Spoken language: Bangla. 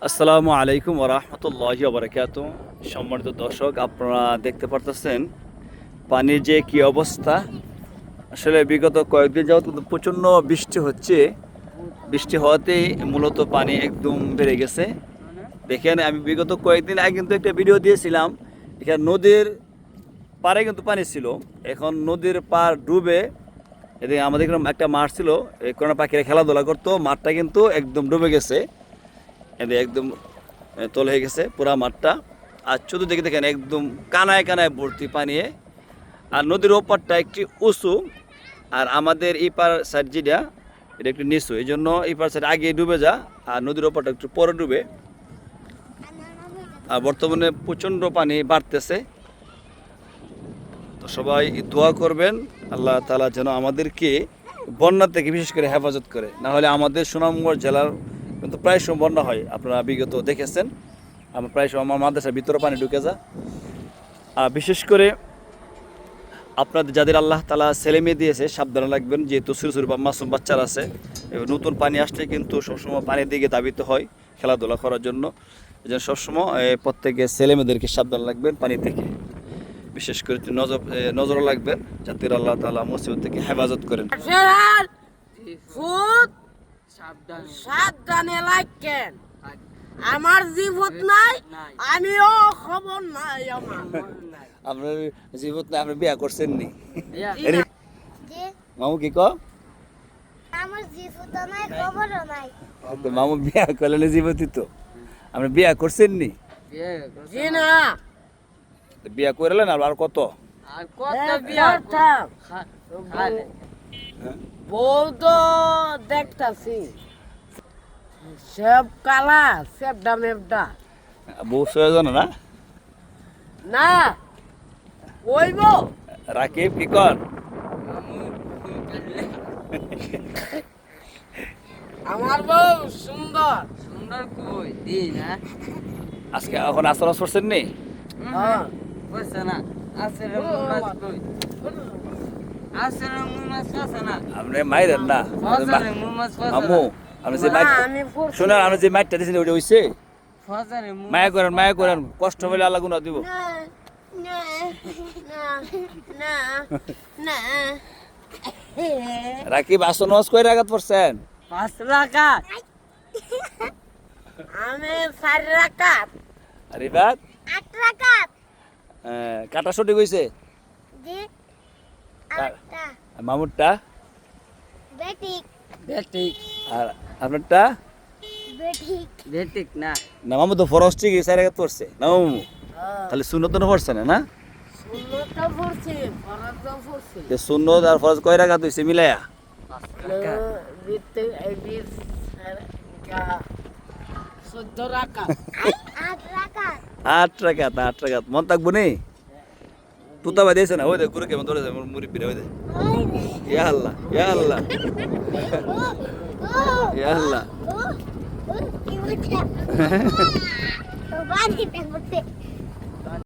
আসসালামু আলাইকুম ওয়া রাহমাতুল্লাহি ওয়া বারাকাতুহু। সম্মানিত দর্শক, আপনারা দেখতে পারতেছেন পানির যে কি অবস্থা। আসলে বিগত কয়েকদিন যাবত কিন্তু প্রচণ্ড বৃষ্টি হচ্ছে। বৃষ্টি হওয়াতেই মূলত পানি একদম বেড়ে গেছে। দেখেন, আমি বিগত কয়েকদিন আগে কিন্তু একটা ভিডিও দিয়েছিলাম। এখানে নদীর পাড়ে কিন্তু পানি ছিল, এখন নদীর পাড় ডুবে এদিকে আমাদের এখানে একটা মাঠ ছিল, এই কোনো পাখিরা খেলাধুলা করতো, মাঠটা কিন্তু একদম ডুবে গেছে। একদম তল হয়ে গেছে পুরা মাঠটা। আর চতুর্দিকে দেখেন একদম কানায় কানায় ভর্তি পানিয়ে। আর নদীর ওপারটা একটি উঁচু, আর আমাদের এই পার সাইড যেটা এটা একটু নিচু, এই জন্য এই পার সাইড আগে ডুবে যা, আর নদীর ওপারটা একটু পরে ডুবে। আর বর্তমানে প্রচণ্ড পানি বাড়তেছে। তো সবাই দোয়া করবেন আল্লাহ তাআলা যেন আমাদেরকে বন্যা থেকে বিশেষ করে হেফাজত করে। না হলে আমাদের সুনামগঞ্জ জেলার কিন্তু প্রায় সময় বন্যা হয়, আপনারা বিগত দেখেছেন। আমার প্রায় সময় আমার মাদ্রাসার ভিতরে পানি ঢুকে যায়। আর বিশেষ করে আপনাদের যাদের আল্লাহ তাআলা ছেলে মেয়ে দিয়েছে সাবধানে রাখবেন, যেহেতু ছোটো ছোটো মাসুম বাচ্চারা আছে। এবার নতুন পানি আসলে কিন্তু সবসময় পানির দিকে ধাবিত হয় খেলাধুলা করার জন্য। এই জন্য সবসময় প্রত্যেকে ছেলে মেয়েদেরকে সাবধান রাখবেন পানি থেকে। বিশেষ করে নজর রাখবেন যাতে আল্লাহ তাআলা মুসিবত থেকে হেফাজত করেন। সাবধানে লাগেন। আমার জীবত নাই, আমিও খবর নাই। আপনার জীবত না, আপনি বিয়া করছেন নি? জি। মামু কি কো? আমার জীবত নাই, খবরও নাই। মামু বিয়া করলেন জীবতই তো। আপনি বিয়া করছেন নি? জি না। বিয়া করলেন আর কত? বউ তো দেখতাছি সব কালা সেবডা মেবডা। বউ সজন না? না ওই বউ রাকিব কি কর? আমার বউ সুন্দর। সুন্দর কই দিই না আজকে এখন আসর করছেন নি? হ্যাঁ। কইছে না আছে রে মুমাস কই আছে রে মুমাস আছে না আপনি মাইরেন না ফজরে মুমাস মামু। আপনি যে না, মাইট আমি পড়ছি। শুনেন, আপনি যে মাইটটা দিয়েছেন ওটা হইছে? ফজরে মায়া করেন, কষ্ট হলে আল্লাহ গুনাহ দিব। না না না না না। রাকিব আসর নামাজ কয় রাকাত পড়ছেন? 5 রাকাত। আমি 4 রাকাত। রিবাত 8 রাকাত। কাটা সঠিক হইছে? জি। আর- 8টা মামুরটা বেটিক বেটিক আর আপনারটা? বেটিক। বেটিক না না মামু তো ফরজ ঠিক 4 রাকাত পড়ছে না মামু? তাহলে সুন্নত না পড়ছে না? সুন্নতটা পড়ছি, ফরজও পড়ছি। যে সুন্নত আর ফরজ কয় রাকাত হইছে মিলায়া? 14 রাকাত। 8 রাকাত। 8 রাকাত মন থাকবো নি? তুতা ভাই দিয়েছে না? ওই দেখ গুরু কেমন ধরেছে মুড়ি পিড়ে, ওই দেখ। ইয়া আল্লাহ, ইয়া আল্লাহ, ইয়া আল্লাহ। কি বলছে? তো বাড়িতে করতে